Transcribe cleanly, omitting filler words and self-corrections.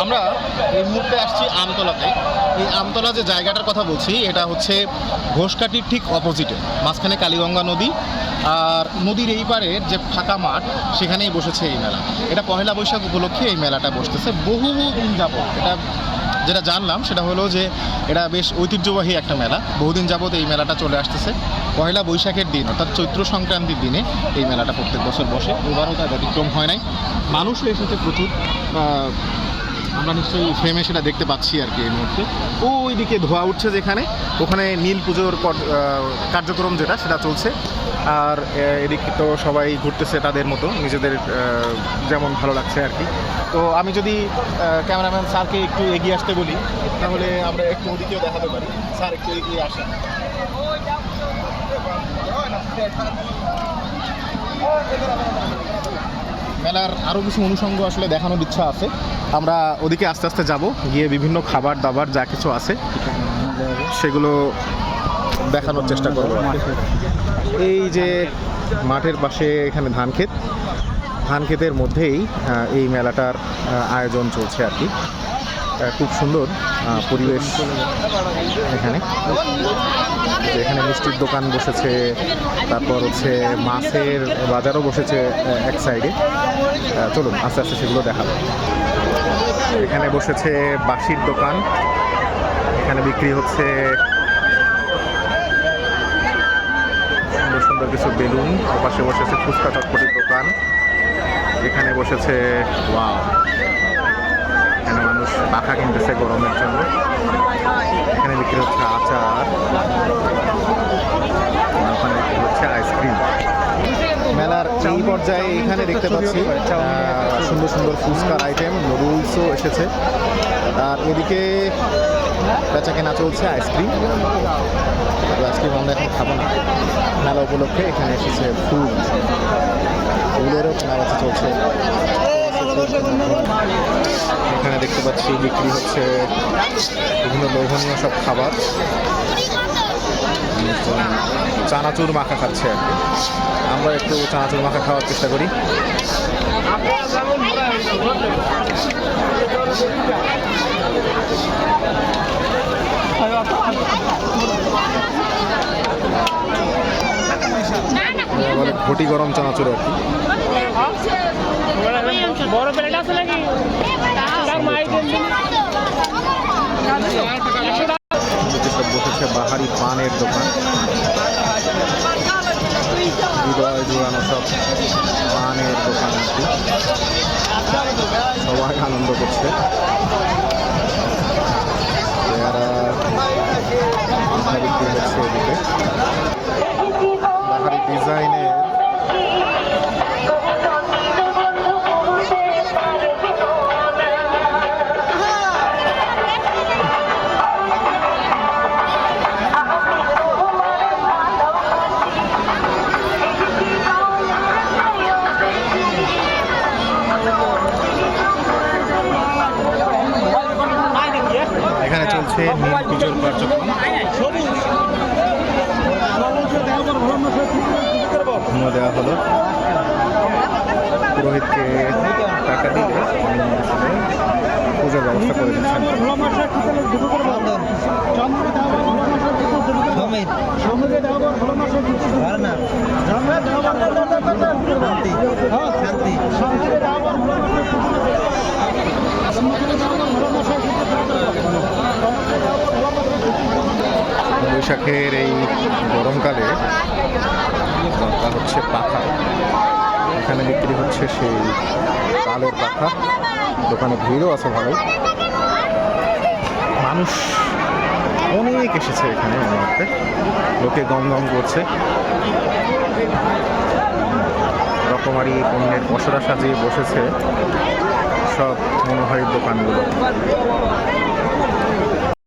আমরা এই মুহূর্তে আসছি আমতলাতে। এই আমতলা যে জায়গাটার কথা বলছি এটা হচ্ছে ঘোষকাঠির ঠিক অপোজিটে, মাঝখানে কালীগঙ্গা নদী আর নদীর এই পারের যে ফাঁকা মাঠ সেখানেই বসেছে এই মেলা। এটা পহেলা বৈশাখ উপলক্ষে এই মেলাটা বসতেছে বহুদিন যাবত। এটা যেটা জানলাম সেটা হলো যে এটা বেশ ঐতিহ্যবাহী একটা মেলা, বহুদিন যাবত এই মেলাটা চলে আসতেছে। পহেলা বৈশাখের দিন অর্থাৎ চৈত্র সংক্রান্তির দিনে এই মেলাটা প্রত্যেক বছর বসে, এবারও তার ব্যতিক্রম হয় নাই। মানুষও এসেছে প্রচুর, আমরা নিশ্চয়ই ফ্রেমে সেটা দেখতে পাচ্ছি আর কি এই মুহূর্তে। ওইদিকে ধোয়া উঠছে যেখানে, ওখানে নীল পুজোর কার্যক্রম যেটা সেটা চলছে। আর এদিকে তো সবাই ঘুরতেছে তাদের মতো, নিজেদের যেমন ভালো লাগছে আর কি। তো আমি যদি ক্যামেরাম্যান স্যারকে একটু এগিয়ে আসতে বলি তাহলে আমরা একটু ওদিকেও দেখাতে পারি। স্যার একটু এগিয়ে আসেন। মেলার আরও কিছু অনুষঙ্গ আসলে দেখানোর ইচ্ছা আছে, আমরা ওদিকে আস্তে আস্তে যাব, গিয়ে বিভিন্ন খাবার দাবার যা কিছু আছে সেগুলো দেখানোর চেষ্টা করব। এই যে মাঠের পাশে এখানে ধান ক্ষেতের মধ্যেই এই মেলাটার আয়োজন চলছে আর কি। খুব সুন্দর পরিবেশ এখানে। এখানে মিষ্টির দোকান বসেছে, তারপর হচ্ছে মাছের বাজারও বসেছে এক সাইডে। চলুন আস্তে আস্তে সেগুলো দেখাবো। এখানে বসেছে বাঁশির দোকান, এখানে বিক্রি হচ্ছে সুন্দর সুন্দর কিছু বেলুন। পাশে বসেছে ফুচকা চটপটির দোকান, এখানে বসেছে ওয়াও, এখানে মানুষ পাখা কিনতেছে গরমের জন্য। এখানে বিক্রি হচ্ছে আচার, ওখানে বিক্রি হচ্ছে আইসক্রিম। মেলার এই পর্যায়ে এখানে দেখতে পাচ্ছি সুন্দর সুন্দর ফুচকার আইটেম, নুডলসও এসেছে। আর এদিকে বেচা কেনা চলছে আইসক্রিম। আইসক্রিম আমরা এখন খাবো না, মেলা উপলক্ষে এখানে এসেছে ফুল, ফুলেরও কেনাবেচা চলছে। এখানে দেখতে পাচ্ছি বিক্রি হচ্ছে বিভিন্ন লোভনীয় সব খাবার। চানাচুর মাখা খাচ্ছে আর কি, আমরা একটু চানাচুর মাখা খাওয়ার চেষ্টা করি। ঘটি গরম চানাচুর আর কি। বসেছে বাহারি পানের দোকান, হৃদয় জোড়ানো সব পানের দোকান আর কি। সবাই আনন্দ করছে। বিক্রি হচ্ছে এদিকে বাহারি ডিজাইনের চলছে নীল পুজোর কার্যক্রম। ধুনো দেওয়া হলো, পুরোহিতকে টাকা দিলে পুজোর ব্যবস্থা করে দিচ্ছেন। বৈশাখের এই গরমকালে দরকার হচ্ছে পাখা। এখানে বিক্রি হচ্ছে সেই তালের পাখা, দোকানে ভিড়ও আছে ভালোই, মানুষ অনেক এসেছে এখানে। মুহূর্তে লোকে গম গম করছে, রকমারি পণ্যের পসরা সাজিয়ে বসেছে সব মনোহারীর দোকানগুলো।